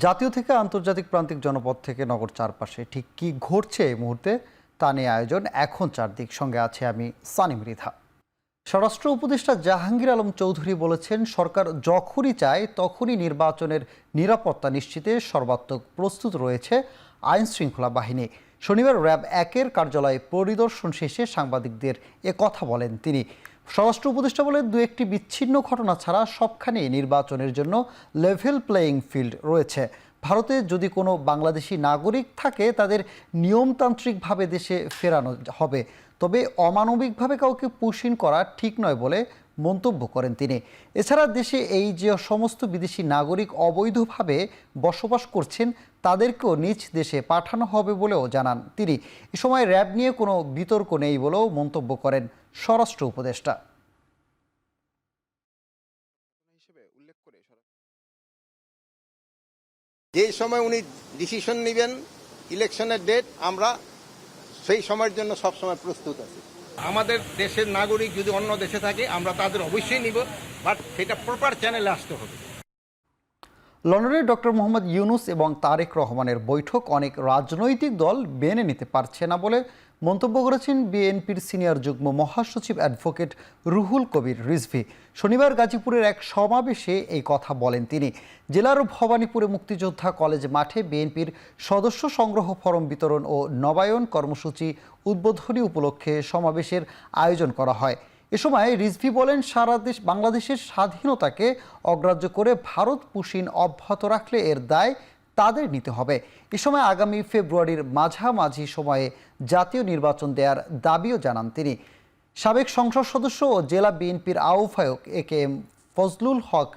জাতীয় থেকে আন্তর্জাতিক প্রান্তিক জনপদ থেকে নগর চারপাশে ঠিক কি ঘটছে এই মুহূর্তে তা নিয়ে আয়োজন এখন চারদিক। সঙ্গে আছে আমি সানি মৃধা। স্বরাষ্ট্র উপদেষ্টা জাহাঙ্গীর আলম চৌধুরী বলেছেন, সরকার যখনই চায় তখনই নির্বাচনের নিরাপত্তা নিশ্চিতে সর্বাত্মক প্রস্তুত রয়েছে আইন শৃঙ্খলা বাহিনী। শনিবার র্যাব 1-এর কার্যালয়ে পরিদর্শন শেষে সাংবাদিকদের কথা বলেন তিনি। স্বরাষ্ট্র উপদেষ্টা বলেন, দু একটি বিচ্ছিন্ন ঘটনা ছাড়া সবখানেই নির্বাচনের জন্য লেভেল প্লেয়িং ফিল্ড রয়েছে। ভারতে যদি কোনো বাংলাদেশি নাগরিক থাকে তাদের নিয়মতান্ত্রিকভাবে দেশে ফেরানো হবে, তবে অমানবিকভাবে কাউকে পুশিন করা ঠিক নয় বলে মন্তব্য করেন তিনি। এছাড়া দেশে এই যে সমস্ত বিদেশি নাগরিক অবৈধভাবে বসবাস করছেন তাদেরকেও নিজ দেশে পাঠানো হবে বলেও জানান তিনি। এ সময় র্যাব নিয়ে কোনো বিতর্ক নেই বলেও মন্তব্য করেন স্বরাষ্ট্র উপদেষ্টা। যে সময় উনি ডিসিশন নেবেন ইলেকশনের ডেট, আমরা সেই সময়ের জন্য সবসময় প্রস্তুত আছি। আমাদের দেশের নাগরিক যদি অন্য দেশে থাকে আমরা তাদের অবশ্যই নিব, বাট সেটা প্রপার চ্যানেলে আসতে হবে। লন্ডনে ডক্টর মোহাম্মদ ইউনুস এবং তারেক রহমানের বৈঠক অনেক রাজনৈতিক দল মেনে নিতে পারছে না বলে মন্তব্য করেছেন বিএনপির সিনিয়র যুগ্ম মহাসচিব অ্যাডভোকেট রুহুল কবির রিজভী। শনিবার গাজীপুরের এক সমাবেশে এই কথা বলেন তিনি। জেলার ভবানীপুরে মুক্তিযোদ্ধা কলেজ মাঠে বিএনপির সদস্য সংগ্রহ ফরম বিতরণ ও নবায়ন কর্মসূচি উদ্বোধনী উপলক্ষে সমাবেশের আয়োজন করা হয়। এ সময় রিজভী বলেন, সারা দেশ বাংলাদেশের স্বাধীনতাকে অগ্রাহ্য করে ভারত পুশিন অব্যাহত রাখলে এর দায় তাদের নিতে হবে। এ সময় আগামী ফেব্রুয়ারির মাঝামাঝি সময়ে জাতীয় নির্বাচন দেওয়ার দাবিও জানান তিনি। সাবেক সংসদ সদস্য ও জেলা বিএনপির আহ্বায়ক AKM ফজলুল হক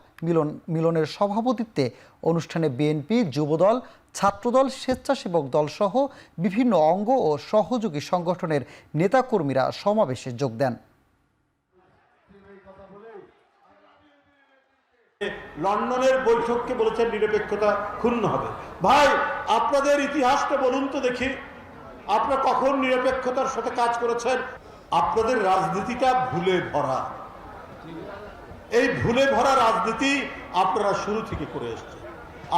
মিলনের সভাপতিত্বে অনুষ্ঠানে বিএনপি, যুবদল, ছাত্রদল, স্বেচ্ছাসেবক দলসহ বিভিন্ন অঙ্গ ও সহযোগী সংগঠনের নেতাকর্মীরা সমাবেশে যোগ দেন। লন্ডনের বৈঠককে বলেছেন নিরপেক্ষতা ক্ষুণ্ণ হবে। ভাই, আপনাদের ইতিহাসটা বলুন তো দেখি, আপনারা কখন নিরপেক্ষতার সাথে কাজ করেছেন? আপনাদের রাজনীতিটা ভুলে ভরা। এই ভুলে ভরা রাজনীতি আপনারা শুরু থেকে করে এসেছেন।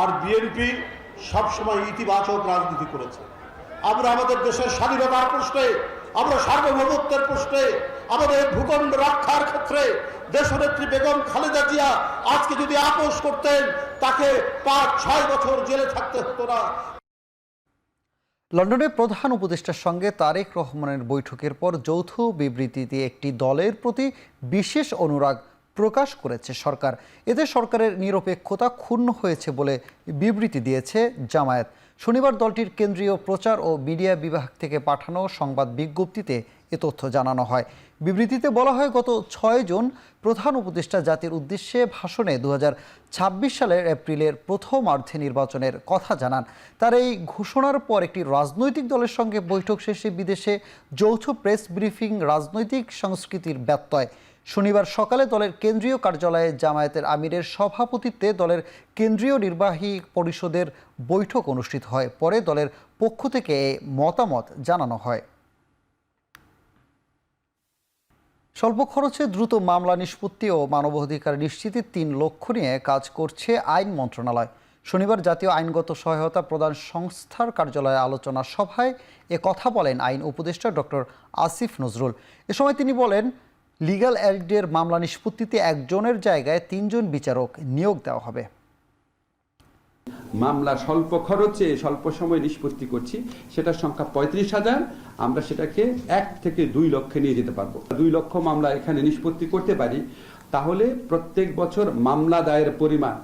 আর বিএনপি সবসময় ইতিবাচক রাজনীতি করেছে। আমরা আমাদের দেশের স্বাধীনতার প্রশ্নে, আমরা সার্বভৌমত্বের প্রশ্নে, আমাদের ভূখণ্ড রক্ষার ক্ষেত্রে দেশনেত্রী বেগম খালেদা জিয়া আজকে যদি আপোষ করতেন তাকে 5-6 বছর জেলে থাকতে হতো না। লন্ডনে প্রধান উপদেষ্টার সঙ্গে তারেক রহমানের বৈঠকের পর যৌথ বিবৃতিতে একটি দলের প্রতি বিশেষ অনুরাগ প্রকাশ করেছে সরকার। এতে সরকারের নিরপেক্ষতা ক্ষুণ্ণ হয়েছে বলে বিবৃতি দিয়েছে জামায়াত। শনিবার দলটির কেন্দ্রীয় প্রচার ও মিডিয়া বিভাগ থেকে পাঠানো সংবাদ বিজ্ঞপ্তিতে এ তথ্য জানানো হয়। বিবৃতিতে বলা হয়, গত 6 জুন প্রধান উপদেষ্টা জাতির উদ্দেশ্যে ভাষণে 2026 সালের এপ্রিলের প্রথমার্ধে নির্বাচনের কথা জানান। তার এই ঘোষণার পর একটি রাজনৈতিক দলের সঙ্গে বৈঠক শেষে বিদেশে যৌথ প্রেস ব্রিফিং রাজনৈতিক সংস্কৃতির ব্যত্যয়। শনিবার সকালে দলের কেন্দ্রীয় কার্যালয়ে জামায়াতের আমিরের সভাপতিত্বে দলের কেন্দ্রীয় নির্বাহী পরিষদের বৈঠক অনুষ্ঠিত হয়। পরে দলের পক্ষ থেকে এই মতামত জানানো হয়। স্বল্প খরচে দ্রুত মামলা নিষ্পত্তি ও মানবাধিকার নিশ্চিতে 3 লক্ষ্য নিয়ে কাজ করছে আইন মন্ত্রণালয়। শনিবার জাতীয় আইনগত সহায়তা প্রদান সংস্থার কার্যালয়ে আলোচনা সভায় কথা বলেন আইন উপদেষ্টা ডক্টর আসিফ নজরুল। এ সময় তিনি বলেন, লিগ্যাল এইডের মামলা নিষ্পত্তিতে 1 জনের জায়গায় 3 জন বিচারক নিয়োগ দেওয়া হবে। মামলা স্বল্প খরচে স্বল্প সময় নিষ্পত্তি করছি, সেটার সংখ্যা 35,000। আমরা সেটাকে 1 থেকে 2 লক্ষে নিয়ে যেতে পারবো। 2 লক্ষ মামলা এখানে নিষ্পত্তি করতে পারি, তাহলে প্রত্যেক বছর মামলা দায়ের পরিমাণ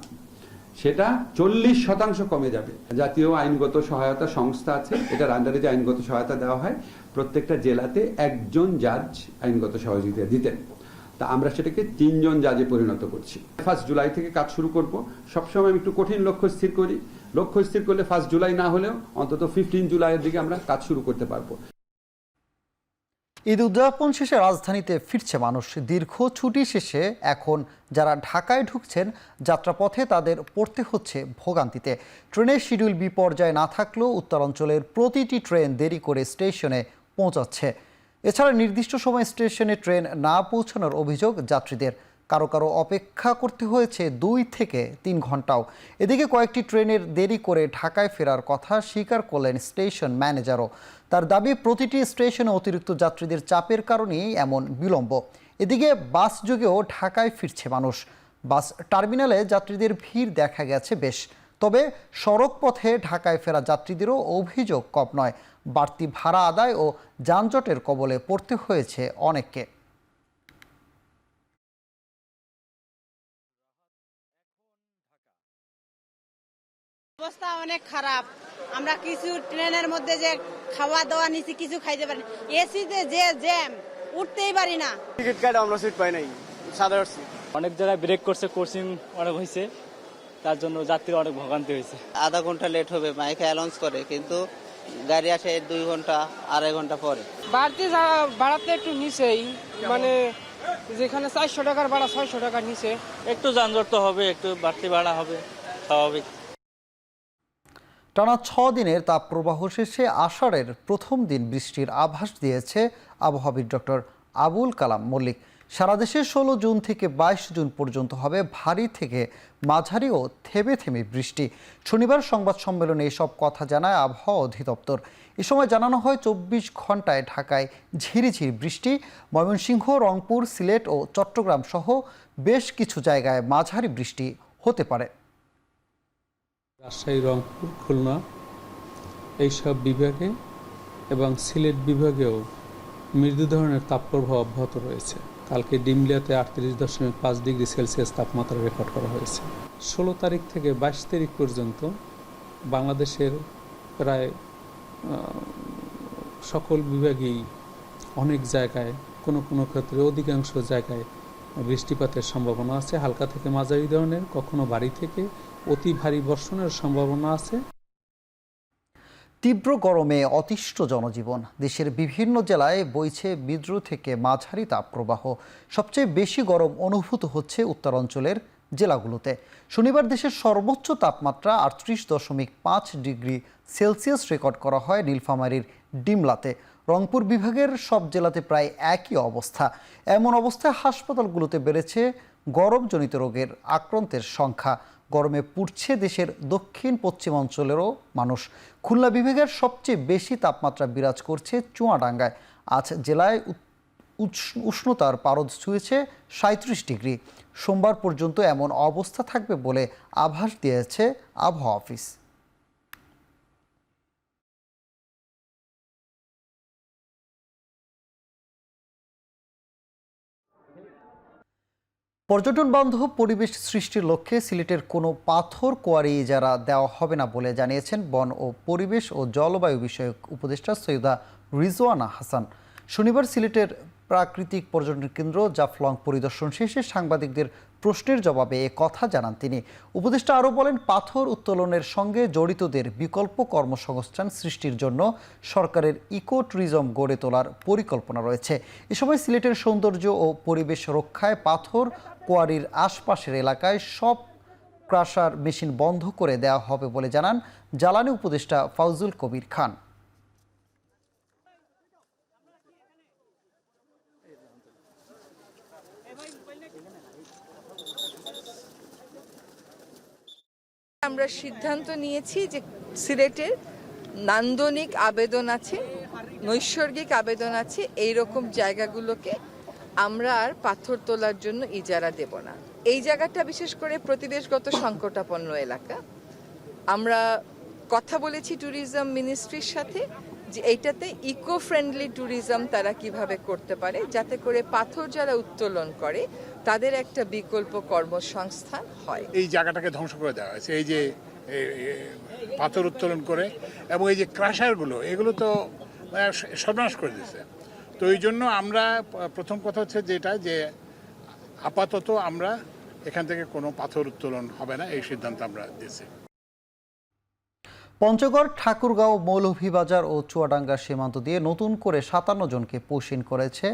সেটা 40% কমে যাবে। জাতীয় আইনগত সহায়তা সংস্থা আছে, এটার আন্ডারে যে আইনগত সহায়তা দেওয়া হয়, প্রত্যেকটা জেলাতে 1 জন জাজ আইনগত সহযোগিতা দিতেন। তা আমরা সেটাকে 3 জন জাজে পরিণত করছি। 1 জুলাই থেকে কাজ শুরু করব। সবসময় আমি একটু কঠিন লক্ষ্য স্থির করি। লক্ষ্য স্থির করলে 1 জুলাই না হলেও অন্তত 15 জুলাইয়ের দিকে আমরা কাজ শুরু করতে পারবো। ঈদ উদযাপন শেষে রাজধানীতে ফিরছে মানুষ। দীর্ঘ ছুটি শেষে এখন যারা ঢাকায় ঢুকছেন যাত্রাপথে তাদের পড়তে হচ্ছে ভোগান্তিতে। ট্রেনের শিডিউল বিপর্যয় না থাকলেও উত্তরাঞ্চলের প্রতিটি ট্রেন দেরি করে স্টেশনে পৌঁছাচ্ছে। এছাড়া নির্দিষ্ট সময়ে স্টেশনে ট্রেন না পৌঁছানোর অভিযোগ যাত্রীদের। কারো কারো অপেক্ষা করতে হয়েছে 2 থেকে 3 ঘন্টাও। এদিকে কয়েকটি ট্রেনের দেরি করে ঢাকায় ফেরার কথা স্বীকার করলেন স্টেশন ম্যানেজারও। তার দাবি, প্রতিটি স্টেশনে অতিরিক্ত যাত্রীদের চাপের কারণেই এমন বিলম্ব। এদিকে বাস যোগেও ঢাকায় ফিরছে মানুষ। বাস টার্মিনালে যাত্রীদের ভিড় দেখা গেছে বেশ। তবে সড়ক পথে ঢাকায় ফেরা যাত্রীদেরও অভিযোগ কম নয়। বাড়তি ভাড়া আদায় ও যানজটের কবলে পড়তে হয়েছে অনেককে। অবস্থা অনেক খারাপ। আমরা কিছু ট্রেনের মধ্যে যে খাওয়া দাওয়া নিছি কিছু খাইতে পারি, এসিতে যে জ্যাম, উঠতেই পারি না। টিকিট কাটে আমরা সিট পাই নাই, সাধারণ সিট। অনেক জায়গায় ব্রেক করছে, কোচিং অনেক হয়েছে, তার জন্য যাত্রীর অনেক ভোগান্তি হয়েছে। আধা ঘন্টা লেট হবে মাইকে অ্যানাউন্স করে, কিন্তু গাড়ি আসে 2 ঘন্টা 2.5 ঘন্টা পরে। বাড়তি ভাড়াতে একটু নিচেই, মানে যেখানে 400 টাকার ভাড়া 600 টাকার নিচে। একটু যানজট তো হবে, একটু বাড়তি ভাড়া হবে, স্বাভাবিক। টানা 6 দিনের তাপপ্রবাহ শেষে আষাঢ়ের প্রথম দিন বৃষ্টির আভাস দিয়েছে আবহাওয়াবিদ ডক্টর আবুল কালাম মল্লিক। সারা দেশে 16 জুন থেকে 22 জুন পর্যন্ত হবে ভারী থেকে মাঝারি ও থেমে থেমে বৃষ্টি। শনিবার সংবাদ সম্মেলনে এসব কথা জানায় আবহাওয়া অধিদপ্তর। এ সময় জানানো হয় 24 ঘন্টায় ঢাকায় ঝিরিঝিরি বৃষ্টি, ময়মনসিংহ, রংপুর, সিলেট ও চট্টগ্রাম সহ বেশ কিছু জায়গায় মাঝারি বৃষ্টি হতে পারে। রাজশাহী, রংপুর, খুলনা এইসব বিভাগে এবং সিলেট বিভাগেও মৃদু ধরনের তাপপ্রবাহ অব্যাহত রয়েছে। কালকে ডিমলিয়াতে 38.5 ডিগ্রি সেলসিয়াস তাপমাত্রা রেকর্ড করা হয়েছে। 16 তারিখ থেকে 22 তারিখ পর্যন্ত বাংলাদেশের প্রায় সকল বিভাগেই অনেক জায়গায়, কোনো কোনো ক্ষেত্রে অধিকাংশ জায়গায় বৃষ্টিপাতের সম্ভাবনা আছে। হালকা থেকে মাঝারি ধরনের, কখনো ভারী থেকে অতি ভারী বর্ষণের সম্ভাবনা আছে। তীব্র গরমে অতিষ্ঠ জনজীবন। দেশের বিভিন্ন জেলায় বইছে বিদ্রোহ থেকে মাঝারি তাপপ্রবাহ। সবচেয়ে বেশি গরম অনুভূত হচ্ছে উত্তরাঞ্চলের জেলাগুলোতে। শনিবার দেশের সর্বোচ্চ তাপমাত্রা 38.5 ডিগ্রি সেলসিয়াস রেকর্ড করা হয় নীলফামারীর ডিমলাতে। রংপুর বিভাগের সব জেলাতে প্রায় একই অবস্থা। এমন অবস্থায় হাসপাতালগুলোতে বেড়েছে গরমজনিত রোগের আক্রান্তের সংখ্যা। গরমে পুড়ছে দেশের দক্ষিণ পশ্চিমাঞ্চলেরও মানুষ। খুলনা বিভাগের সবচেয়ে বেশি তাপমাত্রা বিরাজ করছে চুয়াডাঙ্গায়। আজ জেলায় উষ্ণতার পারদ ছুঁয়েছে 37 ডিগ্রি। সোমবার পর্যন্ত এমন অবস্থা থাকবে বলে আভাস দিয়েছে আবহাওয়া অফিস। পর্যটন বান্ধব পরিবেশ সৃষ্টির লক্ষ্যে সিলেটের কোনো পাথর কোয়ারি ইজারা দেওয়া হবে না বলে জানিয়েছেন বন ও পরিবেশ ও জলবায়ু বিষয়ক উপদেষ্টা সৈয়দা রিজওয়ানা হাসান। শনিবার সিলেটের প্রাকৃতিক পর্যটন কেন্দ্র জাফলং পরিদর্শন শেষে সাংবাদিকদের প্রশ্নের জবাবে এ কথা জানান তিনি। উপদেষ্টা আরও বলেন, পাথর উত্তোলনের সঙ্গে জড়িতদের বিকল্প কর্মসংস্থান সৃষ্টির জন্য সরকারের ইকো ট্যুরিজম গড়ে তোলার পরিকল্পনা রয়েছে। এ সময় সিলেটের সৌন্দর্য ও পরিবেশ রক্ষায় পাথর কোয়ারির আশপাশের এলাকায় সব ক্রাশার মেশিন বন্ধ করে দেওয়া হবে বলে জানান জ্বালানি উপদেষ্টা ফাউজুল কবির খান। আমরা সিদ্ধান্ত নিয়েছি যে সিলেটের নান্দনিক আবেদন আছে, নৈসর্গিক আবেদন আছে, এই রকম জায়গাগুলোকে আমরা আর পাথর তোলার জন্য ইজারা দেব না। এই জায়গাটা বিশেষ করে প্রতিবেশগত সংকটাপন্ন এলাকা। আমরা কথা বলেছি ট্যুরিজম মিনিস্ট্রির সাথে যে এইটাতে ইকো ফ্রেন্ডলি ট্যুরিজম তারা কিভাবে করতে পারে, যাতে করে পাথর যারা উত্তোলন করে তাদের একটা বিকল্প কর্মসংস্থান হয়। এই জায়গাটাকে ধ্বংস করে দেওয়া হয়েছে, এই যে পাথর উত্তোলন করে, এবং এই যে ক্রাশারগুলো, এগুলো তো সর্বনাশ করে দিয়েছে। তো এই জন্য আমরা প্রথম কথা হচ্ছে যেটা, যে আপাতত আমরা এখান থেকে কোনো পাথর উত্তোলন হবে না, এই সিদ্ধান্ত আমরা দিয়েছি। পঞ্চগড়, ঠাকুরগাঁও, মৌলভীবাজার ও চুয়াডাঙ্গা সীমান্ত দিয়ে নতুন করে 57 জনকে পুশিন করেছে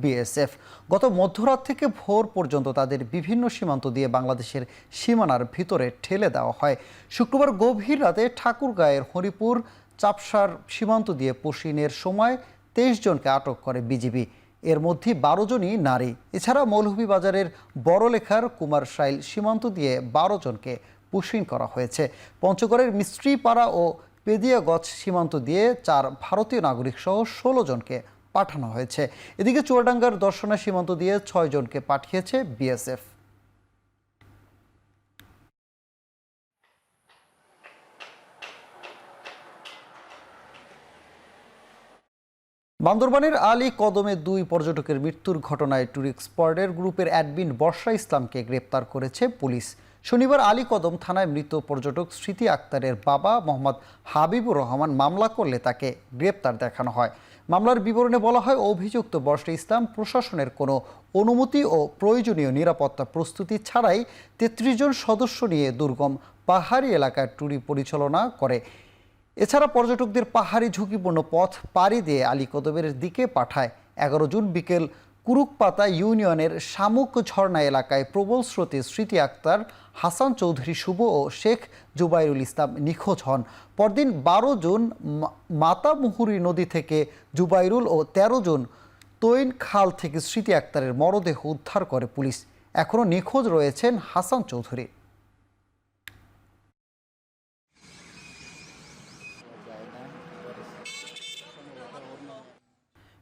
বিএসএফ। গত মধ্যরাত থেকে ভোর পর্যন্ত তাদের বিভিন্ন সীমান্ত দিয়ে বাংলাদেশের সীমানার ভিতরে ঠেলে দেওয়া হয়। শুক্রবার গভীর রাতে ঠাকুরগাঁয়ের হরিপুর চাপসার সীমান্ত দিয়ে পুশিনের সময় 23 জনকে আটক করে বিজিবি। এর মধ্যে 12 জনই নারী। এছাড়া মৌলভীবাজারের বড়লেখার কুমারশাইল সীমান্ত দিয়ে 12 জনকে পুশিং করা হয়েছে। পঞ্চগড়ের মিস্ত্রিপাড়া ও পেদিয়াগঞ্জ সীমান্ত দিয়ে 4 ভারতীয় নাগরিক সহ 16 জনকে পাঠানো হয়েছে। এদিকে চুয়াডাঙ্গার দর্শনা সীমান্ত দিয়ে 6 জনকে পাঠিয়েছে বিএসএফ। বান্দরবানের আলী কদমে 2 পর্যটকের মৃত্যুর ঘটনায় ট্যুরিস্ট স্পটের গ্রুপের অ্যাডমিন বর্ষা ইসলামকে গ্রেপ্তার করেছে পুলিশ। শনিবার আলী কদম থানায় মৃত পর্যটক স্মৃতি আক্তারের বাবা মোহাম্মদ হাবিবুর রহমান মামলা করলে তাকে গ্রেপ্তার দেখানো হয়। মামলার বিবরণে বলা হয়, অভিযুক্ত বর্ষা ইসলাম প্রশাসনের কোনো অনুমতি ও প্রয়োজনীয় নিরাপত্তা প্রস্তুতি ছাড়াই 33 জন সদস্য নিয়ে দুর্গম পাহাড়ি এলাকায় ট্যুরি পরিচালনা করে। এছাড়া পর্যটকদের পাহাড়ি ঝুঁকিপূর্ণ পথ পাড়ি দিয়ে আলী কদমের দিকে পাঠায়। 11 জুন বিকেল কুরুকপাতা ইউনিয়নের শামুক ঝর্ণা এলাকায় প্রবল স্রোতে স্মৃতি আক্তার, হাসান চৌধুরী শুভ ও শেখ জুবাইরুল ইসলাম নিখোঁজ হন। পরদিন 12 জুন মাতামুহুরী নদী থেকে জুবাইরুল ও 13 জুন তৈন খাল থেকে স্মৃতি আক্তারের মরদেহ উদ্ধার করে পুলিশ। এখনও নিখোঁজ রয়েছেন Hasan Chowdhury.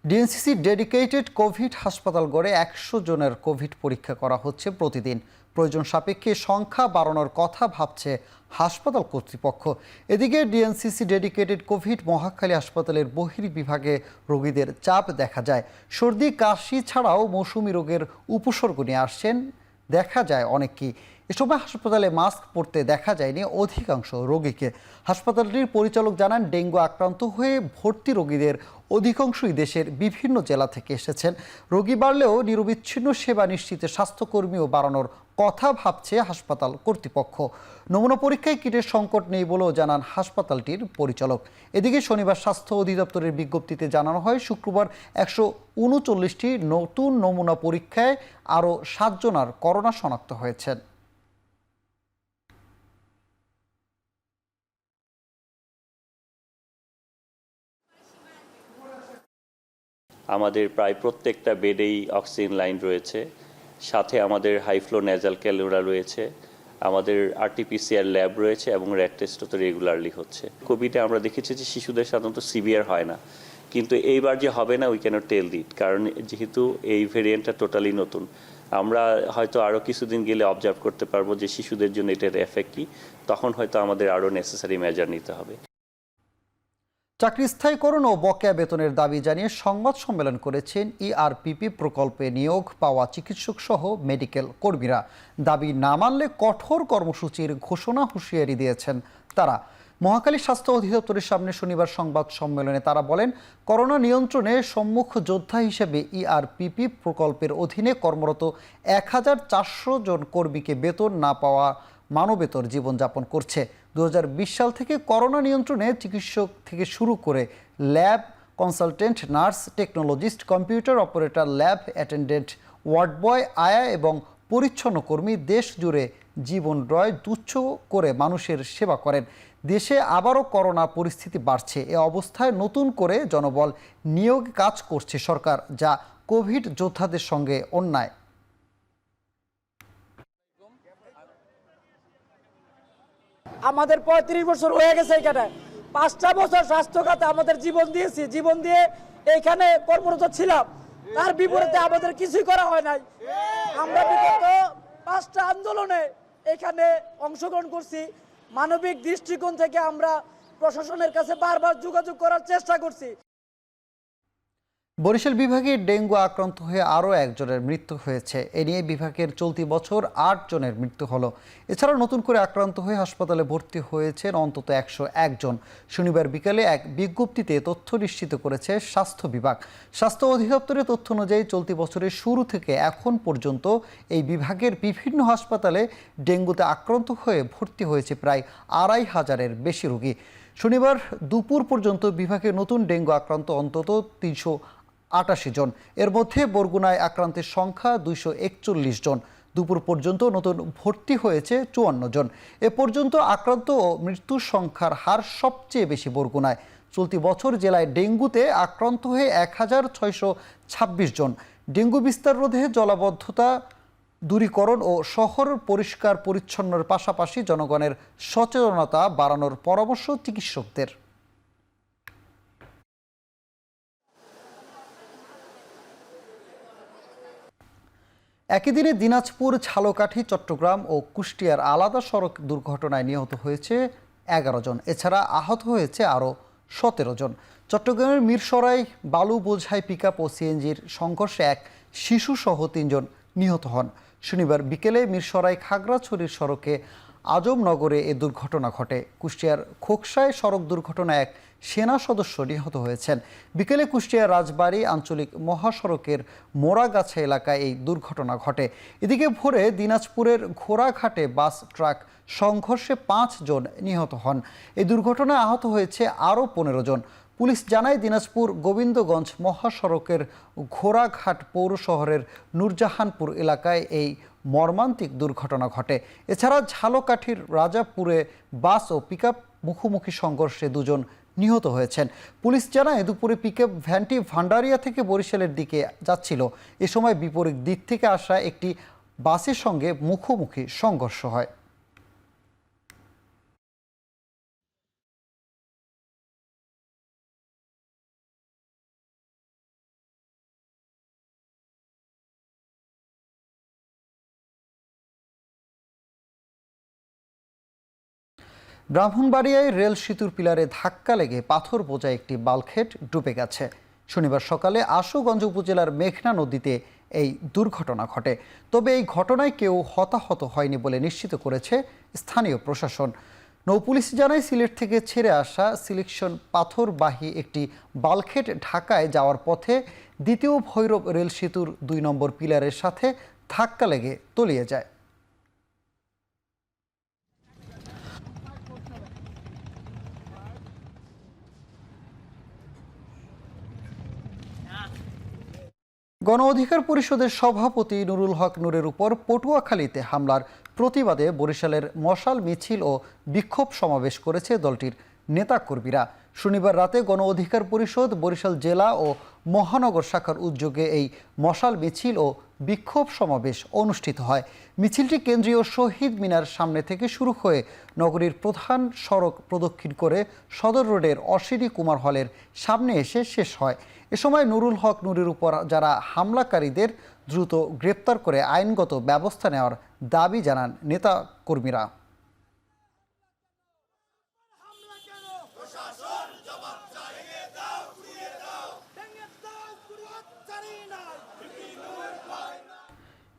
DNCC dedicated Covid হাসপাতাল গড়ে 100 জনের কোভিড পরীক্ষা করা হচ্ছে প্রতিদিন। প্রয়োজন সাপেক্ষে সংখ্যা বাড়ানোর কথা ভাবছে হাসপাতাল কর্তৃপক্ষ। এদিকে ডিএনসিসি ডেডিকেটেড কোভিড মহাখালী হাসপাতালের বহির্বিভাগে রোগীদের চাপ দেখা যায়। সর্দি কাশি ছাড়াও মৌসুমি রোগের উপসর্গ নিয়ে আসছেন দেখা যায় অনেকেই। এ সময় হাসপাতালে মাস্ক পরতে দেখা যায়নি অধিকাংশ রোগীকে। হাসপাতালটির পরিচালক জানান, ডেঙ্গু আক্রান্ত হয়ে ভর্তি রোগীদের অধিকাংশই দেশের বিভিন্ন জেলা থেকে এসেছেন। রোগী বাড়লেও নিরবিচ্ছিন্ন সেবা নিশ্চিতে স্বাস্থ্যকর্মীও বাড়ানোর কথা ভাবছে হাসপাতাল কর্তৃপক্ষ। নমুনা পরীক্ষায় কিটের সংকট নেই বলেও জানান হাসপাতালটির পরিচালক। এদিকে শনিবার স্বাস্থ্য অধিদপ্তরের বিজ্ঞপ্তিতে জানানো হয়, শুক্রবার 139টি নতুন নমুনা পরীক্ষায় আরও 7 জনের করোনা শনাক্ত হয়েছেন। আমাদের প্রায় প্রত্যেকটা বেডেই অক্সিজেন লাইন রয়েছে, সাথে আমাদের হাই ফ্লো নেজাল ক্যালোরা রয়েছে, আমাদের আরটিপিসিআর ল্যাব রয়েছে এবং র্যাট টেস্টও তো রেগুলারলি হচ্ছে। কোভিডে আমরা দেখেছি যে শিশুদের সাধারণত সিভিয়ার হয় না, কিন্তু এইবার যে হবে না উই ক্যানট টেল দিট, কারণ যেহেতু এই ভেরিয়েন্টটা টোটালি নতুন। আমরা হয়তো আরও কিছুদিন গেলে অবজার্ভ করতে পারবো যে শিশুদের জন্য এটার এফেক্ট কী, তখন হয়তো আমাদের আরও নেসেসারি মেজার নিতে হবে। চাকরি স্থায়ীকরণ ও বকেয়া বেতনের দাবি জানিয়ে সংবাদ সম্মেলন করেছেন ইআরপিপি প্রকল্পে নিয়োগ পাওয়া চিকিৎসক সহ মেডিকেল কর্মীরা। দাবি না মানলে কঠোর কর্মসূচির ঘোষণা হুঁশিয়ারি দিয়েছেন তারা। মহাখালী স্বাস্থ্য অধিদপ্তরের সামনে শনিবার সংবাদ সম্মেলনে তারা বলেন, করোনা নিয়ন্ত্রণে সম্মুখ যোদ্ধা হিসেবে ইআরপিপি প্রকল্পের অধীনে কর্মরত 1400 জন কর্মীকে বেতন না পাওয়া মানবেতর জীবনযাপন করছে। 2020 সাল থেকে করোনা নিয়ন্ত্রণে চিকিৎসক থেকে শুরু করে lab consultant, nurse, technologist, computer operator, lab attendant, ward boy, আয়া এবং পরিচ্ছন্ন কর্মী দেশ জুড়ে জীবনরয় তুচ্ছ করে মানুষের সেবা করেন। দেশে আবারও করোনা পরিস্থিতি বাড়ছে। এ অবস্থায় নতুন করে জনবল নিয়োগ কাজ করছে সরকার, যা কোভিড যোদ্ধাদের সঙ্গে অন্যায়। আমাদের 35 বছর হয়ে গেছে এখানে, 5টা বছর স্বাস্থ্য খাতে আমাদের জীবন দিয়েছি, জীবন দিয়ে এখানে কর্মরত ছিলাম। তার বিপরীতে আমাদের কিছুই করা হয় নাই। আমরা বিগত 5টা আন্দোলনে এখানে অংশগ্রহণ করছি। মানবিক দৃষ্টিকোণ থেকে আমরা প্রশাসনের কাছে বারবার যোগাযোগ করার চেষ্টা করছি। বরিশাল বিভাগে ডেঙ্গু আক্রান্ত হয়ে আরও 1 জনের মৃত্যু হয়েছে। এ নিয়ে বিভাগের চলতি বছর 8 জনের মৃত্যু হলো। এছাড়াও নতুন করে আক্রান্ত হয়ে হাসপাতালে ভর্তি হয়েছেন অন্তত 101 জন। শনিবার বিকালে এক বিজ্ঞপ্তিতে তথ্য নিশ্চিত করেছে স্বাস্থ্য বিভাগ। স্বাস্থ্য অধিদপ্তরের তথ্য অনুযায়ী চলতি বছরের শুরু থেকে এখন পর্যন্ত এই বিভাগের বিভিন্ন হাসপাতালে ডেঙ্গুতে আক্রান্ত হয়ে ভর্তি হয়েছে প্রায় 2500-এর বেশি রোগী। শনিবার দুপুর পর্যন্ত বিভাগে নতুন ডেঙ্গু আক্রান্ত অন্তত 388 জন। এর মধ্যে বরগুনায় আক্রান্তের সংখ্যা 241 জন। দুপুর পর্যন্ত নতুন ভর্তি হয়েছে 54 জন। এ পর্যন্ত আক্রান্ত ও মৃত্যুর সংখ্যার হার সবচেয়ে বেশি বরগুনায়। চলতি বছর জেলায় ডেঙ্গুতে আক্রান্ত হয়ে 1626 জন। ডেঙ্গু বিস্তার রোধে জলাবদ্ধতা দূরীকরণ ও শহর পরিষ্কার পরিচ্ছন্নের পাশাপাশি জনগণের সচেতনতা বাড়ানোর পরামর্শ চিকিৎসকদের। একই দিনে দিনাজপুর, ঝালকাঠি, চট্টগ্রাম ও কুষ্টিয়ার আলাদা সড়ক দুর্ঘটনায় নিহত হয়েছে 11 জন। এছাড়া আহত হয়েছে আরও 17 জন। চট্টগ্রামের মিরসরাই বালু বোঝাই পিকআপ ও সিএনজির সংঘর্ষে এক শিশুসহ 3 জন নিহত হন। শনিবার বিকেলে মিরসরাই খাগড়াছড়ির সড়কে আজমনগরে এ দুর্ঘটনা ঘটে। কুষ্টিয়ার খোকসায় সড়ক দুর্ঘটনায় এক সেনা সদস্য নিহত হয়েছেন। বিকেলে কুষ্টিয়ার রাজবাড়ী আঞ্চলিক মহাসড়কের মোড়াগাছা এলাকায় এই দুর্ঘটনা ঘটে। এদিকে ভোরে দিনাজপুরের ঘোড়াঘাটে বাস ট্রাক সংঘর্ষে 5 জন নিহত হন। এই দুর্ঘটনায় আহত হয়েছে আরও 15 জন। পুলিশ জানায় দিনাজপুর গোবিন্দগঞ্জ মহাসড়কের ঘোড়াঘাট পৌর শহরের নূরজাহানপুর এলাকায় এই মর্মান্তিক দুর্ঘটনা ঘটে। এছাড়া ঝালকাঠির রাজাপুরে বাস ও পিকআপ মুখোমুখি সংঘর্ষে 2 জন নিহত হয়েছেন। পুলিশ জানায় দুপুরে পিকআপ ভ্যানটি ভান্ডারিয়া থেকে বরিশালের দিকে যাচ্ছিল। এ সময় বিপরীত দিক থেকে আসা একটি বাসের সঙ্গে মুখোমুখি সংঘর্ষ হয়। ব্রাহ্মণবাড়িয়ায় রেল সেতুর পিলারে ধাক্কা লেগে পাথর বোঝা একটি বাল্কহেড ডুবে গেছে। শনিবার সকালে আশুগঞ্জ উপজেলার মেঘনা নদীতে এই দুর্ঘটনা ঘটে। তবে এই ঘটনায় কেউ হতাহত হয়নি বলে নিশ্চিত করেছে স্থানীয় প্রশাসন। নৌপুলিশ জানায় সিলেট থেকে ছেড়ে আসা সিলেকশন পাথরবাহী একটি বাল্কহেড ঢাকায় যাওয়ার পথে দ্বিতীয় ভৈরব রেল সেতুর 2 নম্বর পিলারের সাথে ধাক্কা লেগে তলিয়ে যায়। গণ অধিকার পরিষদের সভাপতি নুরুল হক নূরের উপর পটুয়াখালীতে হামলার প্রতিবাদে বরিশালের মশাল মিছিল ও বিক্ষোভ সমাবেশ করেছে দলটির নেতাকর্মীরা। শনিবার রাতে গণ অধিকার পরিষদ বরিশাল জেলা ও মহানগর শাখার উদ্যোগে এই মশাল মিছিল ও বিক্ষোভ সমাবেশ অনুষ্ঠিত হয়। মিছিলটি কেন্দ্রীয় শহীদ মিনার সামনে থেকে শুরু হয়ে নগরীর প্রধান সড়ক প্রদক্ষিণ করে সদর রোডের অশ্বিনী কুমার হলের সামনে এসে শেষ হয়। এ সময় নুরুল হক নূরের উপর যারা হামলাকারীদের দ্রুত গ্রেপ্তার করে আইনগত ব্যবস্থা নেওয়ার দাবি জানান নেতা কর্মীরা।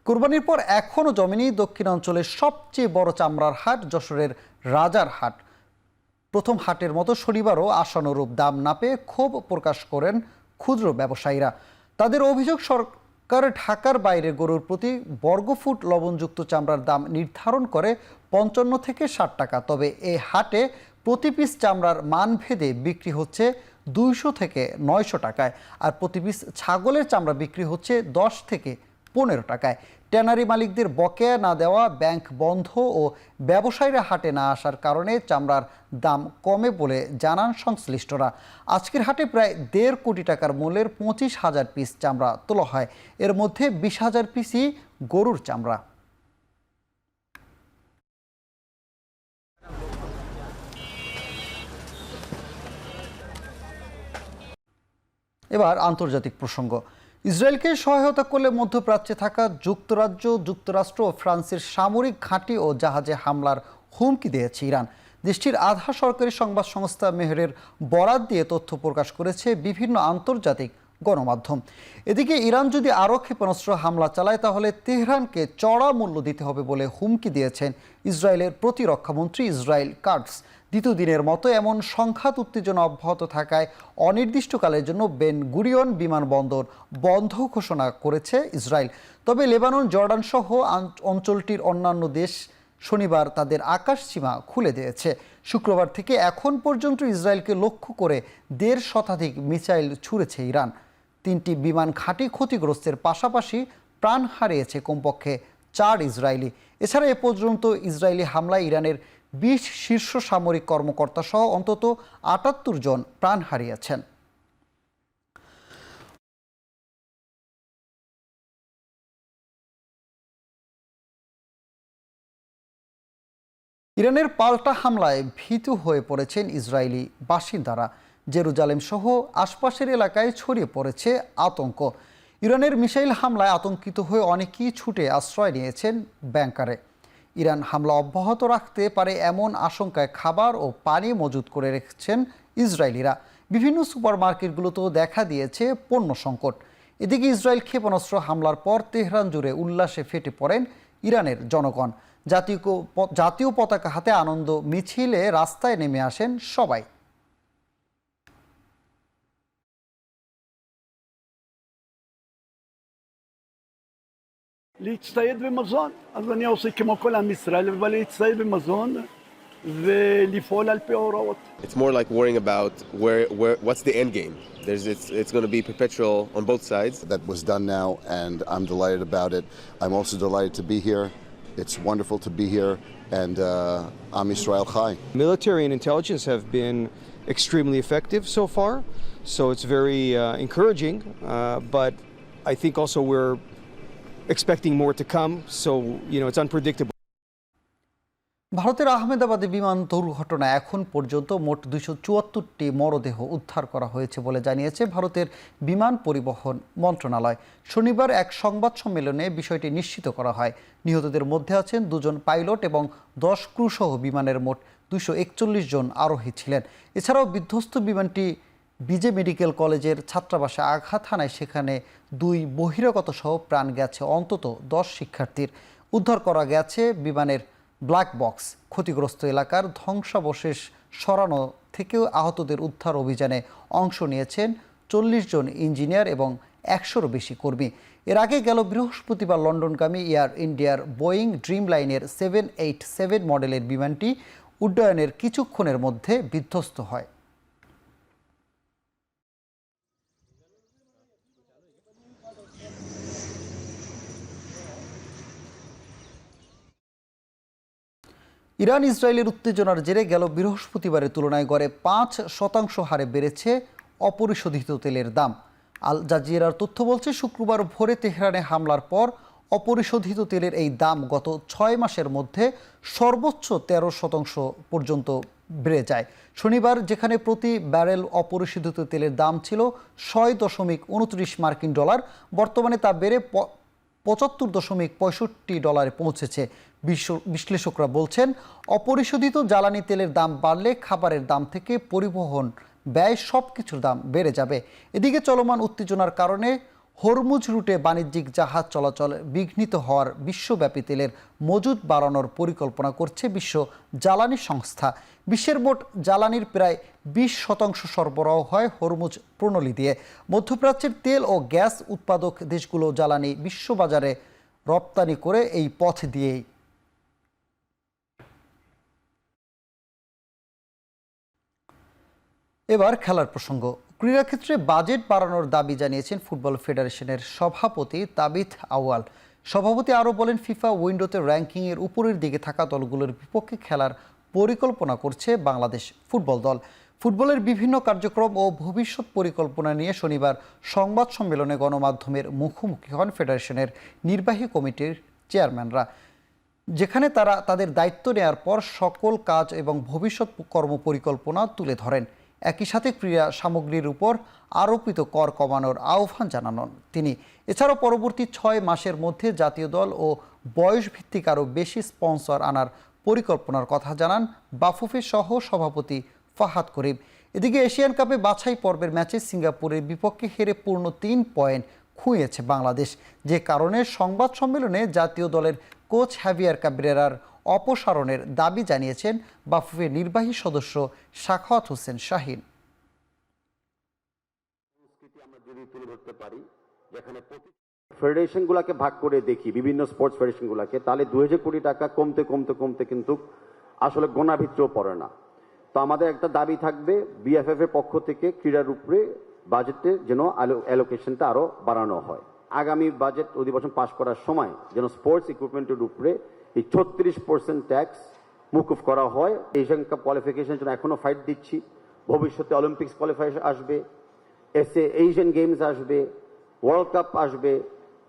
কুরবানির পর এখনও জমেনি দক্ষিণাঞ্চলের সবচেয়ে বড় চামড়ার হাট যশোরের রাজার হাট। প্রথম হাটের মতো শনিবারও আশানুরূপ দাম না পেয়ে ক্ষোভ প্রকাশ করেন ক্ষুদ্র ব্যবসায়ীরা। তাদের অভিযোগ, সরকার ঢাকার বাইরে গরুর প্রতি বর্গফুট লবণযুক্ত চামড়ার দাম নির্ধারণ করে 55 থেকে 60 টাকা। তবে এই হাটে প্রতি পিস চামড়ার মান ভেদে বিক্রি হচ্ছে 200 থেকে 900 টাকায়, আর প্রতি পিস ছাগলের চামড়া বিক্রি হচ্ছে 10 থেকে 15 টাকায়। ট্যানারি মালিকদের বকেয়া না দেওয়া, ব্যাংক বন্ধ ও ব্যবসায়ীরা হাটে না আসার কারণে চামড়ার দাম কমে বলে জানান সংশ্লিষ্টরা। আজকের হাটে প্রায় 1.5 কোটি টাকার মূল্যের 25,000 পিস চামড়া তোলা হয়। এর মধ্যে 20,000 পিসই গরুর চামড়া। এবার আন্তর্জাতিক প্রসঙ্গ। ইসরায়েলকে সহায়তা করলে মধ্যপ্রাচ্যে থাকা যুক্তরাজ্য, যুক্তরাষ্ট্র ও ফ্রান্সের সামরিক ঘাঁটি ও জাহাজে হামলার হুমকি দিয়েছে ইরান। দেশটির আধা সরকারি সংবাদ সংস্থা মেহরের বরাত দিয়ে তথ্য প্রকাশ করেছে বিভিন্ন আন্তর্জাতিক গণমাধ্যম। এদিকে ইরান যদি আরও ক্ষেপণাস্ত্র হামলা চালায় তাহলে তেহরানকে চড়া মূল্য দিতে হবে বলে হুমকি দিয়েছেন ইসরায়েলের প্রতিরক্ষামন্ত্রী ইসরায়েল কাটস। দ্বিতীয় দিনের মতো এমন সংঘাত উত্তেজনা অব্যাহত থাকায় অনির্দিষ্টকালের জন্য বেন গুরিয়ন বিমানবন্দর বন্ধ ঘোষণা করেছে ইসরায়েল। তবে লেবানন, জর্ডান সহ অঞ্চলটির অন্যান্য দেশ শনিবার তাদের আকাশসীমা খুলে দিয়েছে। শুক্রবার থেকে এখন পর্যন্ত ইসরায়েলকে লক্ষ্য করে 1.5 শতাধিক মিসাইল ছুঁড়েছে ইরান। 3টি বিমান ঘাঁটি ক্ষতিগ্রস্তের পাশাপাশি প্রাণ হারিয়েছে কমপক্ষে 4 ইসরায়েলি। এছাড়া এ পর্যন্ত ইসরায়েলি হামলায় ইরানের 20 শীর্ষ সামরিক কর্মকর্তা সহ অন্তত 78 জন প্রাণ হারিয়েছেন। ইরানের পাল্টা হামলায় ভীতু হয়ে পড়েছেন ইসরায়েলি বাসিন্দারা। জেরুজালেম সহ আশপাশের এলাকায় ছড়িয়ে পড়েছে আতঙ্ক। ইরানের মিসাইল হামলায় আতঙ্কিত হয়ে অনেকেই ছুটে আশ্রয় নিয়েছেন ব্যাংকারে। ইরান হামলা অব্যাহত রাখতে পারে এমন আশঙ্কায় খাবার ও পানি মজুত করে রেখেছেন ইসরায়েলিরা। বিভিন্ন সুপারমার্কেটগুলোতেও দেখা দিয়েছে পণ্য সংকট। এদিকে ইসরায়েল ক্ষেপণাস্ত্র হামলার পর তেহরান জুড়ে উল্লাসে ফেটে পড়েন ইরানের জনগণ। জাতীয় পতাকা হাতে আনন্দ মিছিলে রাস্তায় নেমে আসেন সবাই। להצטייד במזון, אז אני עושה כמו כל עם ישראל, אבל להצטייד במזון ולפעול על פי ההוראות. It's more like worrying about what's the end game. It's going to be perpetual on both sides. That was done now, and I'm delighted about it. I'm also delighted to be here. It's wonderful to be here, and Am Yisrael Chai. Military and intelligence have been extremely effective so far, so it's very encouraging, but I think also we're expecting more to come, so it's unpredictable. ভারতের আহমেদাবাদে বিমান দুর্ঘটনায় এখন পর্যন্ত মোট 274টি মরদেহ উদ্ধার করা হয়েছে বলে জানিয়েছে ভারতের বিমান পরিবহন মন্ত্রণালয়। শনিবার এক সংবাদ সম্মেলনে বিষয়টি নিশ্চিত করা হয়। নিহতদের মধ্যে আছেন 2 জন পাইলট এবং 10 ক্রু সহ বিমানের মোট 241 জন আরোহী ছিলেন। এছাড়াও বিধ্বস্ত বিমানটি বিজে মেডিকেল কলেজের ছাত্রাবাসে আঘাত হানায় সেখানে 2 বহিরাগত সহ প্রাণ গেছে অন্তত 10 শিক্ষার্থীর। উদ্ধার করা গেছে বিমানের ব্ল্যাক বক্স। ক্ষতিগ্রস্ত এলাকার ধ্বংসাবশেষ সরানো থেকেও আহতদের উদ্ধার অভিযানে অংশ নিয়েছেন 40 জন ইঞ্জিনিয়ার এবং 100-রও বেশি কর্মী। এর আগে গেল বৃহস্পতিবার লন্ডনগামী এয়ার ইন্ডিয়ার বোয়িং ড্রিম লাইনের 787 মডেলের বিমানটি উড্ডয়নের কিছুক্ষণের মধ্যে বিধ্বস্ত হয়। ইরান ইসরায়েলের উত্তেজনার জেরে গেল বৃহস্পতিবারের তুলনায় গড়ে 5% হারে বেড়েছে অপরিশোধিত তেলের দাম। আল জাজিরার তথ্য বলছে শুক্রবার ভোরে তেহরানে হামলার পর অপরিশোধিত তেলের এই দাম গত 6 মাসের মধ্যে সর্বোচ্চ 13% পর্যন্ত বেড়ে যায়। শনিবার যেখানে প্রতি ব্যারেল অপরিশোধিত তেলের দাম ছিল $6.29 মার্কিন, বর্তমানে তা বেড়ে $75.65 পৌঁছেছে। বিশ্লেষকরা বলছেন অপরিশোধিত জ্বালানি তেলের দাম বাড়লে খাবারের দাম থেকে পরিবহন ব্যয় সব কিছুর দাম বেড়ে যাবে। এদিকে চলমান উত্তেজনার কারণে হরমুজ রুটে বাণিজ্যিক জাহাজ চলাচল বিঘ্নিত হওয়ার বিশ্বব্যাপী তেলের মজুদ বাড়ানোর পরিকল্পনা করছে বিশ্ব জ্বালানি সংস্থা। বিশ্বের মোট জ্বালানির প্রায় 20% সরবরাহ হয় হরমুজ প্রণালী দিয়ে। মধ্যপ্রাচ্যের তেল ও গ্যাস উৎপাদক দেশগুলো জ্বালানি বিশ্ববাজারে রপ্তানি করে এই পথ দিয়েই। এবার খেলার প্রসঙ্গ। ক্রীড়াক্ষেত্রে বাজেট বাড়ানোর দাবি জানিয়েছেন ফুটবল ফেডারেশনের সভাপতি তাবিথ আউয়াল। সভাপতি আরও বলেন, ফিফা উইন্ডোতে র্যাঙ্কিংয়ের উপরের দিকে থাকা দলগুলোর বিপক্ষে খেলার পরিকল্পনা করছে বাংলাদেশ ফুটবল দল। ফুটবলের বিভিন্ন কার্যক্রম ও ভবিষ্যৎ পরিকল্পনা নিয়ে শনিবার সংবাদ সম্মেলনে গণমাধ্যমের মুখোমুখি হন ফেডারেশনের নির্বাহী কমিটির চেয়ারম্যানরা, যেখানে তারা তাদের দায়িত্ব নেওয়ার পর সকল কাজ এবং ভবিষ্যৎ কর্মপরিকল্পনা তুলে ধরেন। একই সাথে ক্রীড়া সামগ্রীর উপর আরোপিত কর কমানোর আহ্বান জানান তিনি। এছাড়াও পরবর্তী 6 মাসের মধ্যে জাতীয় দল ও বয়সভিত্তিক আরও বেশি স্পন্সর আনার পরিকল্পনার কথা জানান বাফুফের সহ সভাপতি ফাহাদ করিম। এদিকে এশিয়ান কাপে বাছাই পর্বের ম্যাচে সিঙ্গাপুরের বিপক্ষে হেরে পূর্ণ 3 পয়েন্ট খুঁয়েছে বাংলাদেশ, যে কারণে সংবাদ সম্মেলনে জাতীয় দলের কোচ হ্যাভিয়ার কাবরেরার অপসারণের দাবি জানিয়েছেন বাফুফের নির্বাহী সদস্য সাখাওয়াত হোসেন শাহিন। ফেডারেশনগুলোকে ভাগ করে দেখি, বিভিন্ন স্পোর্টস ফেডারেশনগুলোকে, তাহলে 2000 কোটি টাকা কমতে কমতে কমতে কিন্তু আসলে গোনা ভিতরেও পড়ে না। তো আমাদের একটা দাবি থাকবে বিএফএফ এর পক্ষ থেকে ক্রীড়ার উপরে বাজেটের যেন অ্যালোকেশনটা আরো বাড়ানো হয়। আগামী বাজেট অধিবেশন পাশ করার সময় যেন স্পোর্টস ইকুইপমেন্টের উপরে এই 36% ট্যাক্স মুকুব করা হয়। এশিয়ান কাপ কোয়ালিফিকেশনের জন্য এখনো ফাইট দিচ্ছি। ভবিষ্যতে অলিম্পিক্স কোয়ালিফায়ার আসবে, এশিয়ান গেমস আসবে, ওয়ার্ল্ড কাপ আসবে।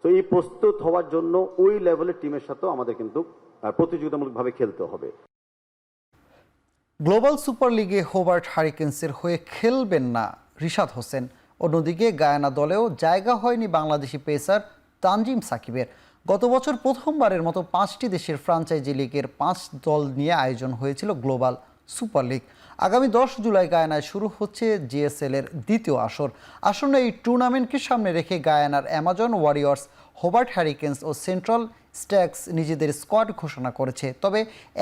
তো এই প্রস্তুত হওয়ার জন্য ওই লেভেলের টিমের সাথেও আমাদের কিন্তু প্রতিযোগিতামূলকভাবে খেলতে হবে। গ্লোবাল সুপার লিগে হোবার্ট হারিকেন্সের হয়ে খেলবেন না রিশাদ হোসেন। অন্যদিকে গায়ানা দলেও জায়গা হয়নি বাংলাদেশি পেসার তানজিম সাকিবের। গত বছর প্রথমবারের মতো 5টি দেশের ফ্রাঞ্চাইজি লিগের 5 দল নিয়ে আয়োজন হয়েছিল গ্লোবাল সুপার লিগ। আগামী 10 জুলাই গায়ানায় শুরু হচ্ছে জিএসএল এর দ্বিতীয় আসর। আসন্ন এই টুর্নামেন্টকে সামনে রেখে গায়ানার অ্যামাজন ওয়ারিয়র্স, হোবার্ট হ্যারিকেন্স ও সেন্ট্রাল স্ট্যাক্স নিজেদের স্কোয়াড ঘোষণা করেছে। তবে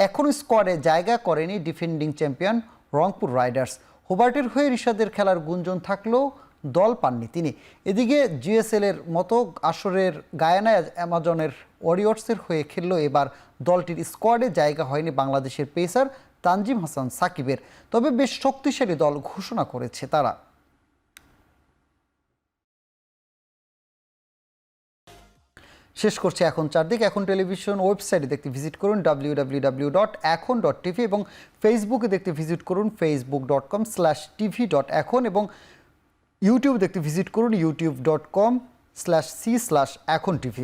এখনও স্কোয়াডে জায়গা করেনি ডিফেন্ডিং চ্যাম্পিয়ন রংপুর রাইডার্স। হোবার্টের হয়ে রিশাদের খেলার গুঞ্জন থাকলেও দল পাননি তিনি। এদিকে জিএসএল এর মতো আসরের গায়ানায় অ্যামাজনের ওয়ারিয়র্সের হয়ে খেললেও এবার দলটির স্কোয়াডে জায়গা হয়নি বাংলাদেশের পেসার তানজিম হাসান সাকিবের। তবে বেশ শক্তিশালী দল ঘোষণা করেছে তারা। শেষ করছে এখন চারদিক। এখন টেলিভিশন ওয়েবসাইটে দেখতে ভিজিট করুন www.ekhon.tv এবং ফেসবুকে দেখতে ভিজিট করুন facebook.com/tv.ekhon এবং ইউটিউব দেখতে ভিজিট করুন youtube.com/c/ekhon tv।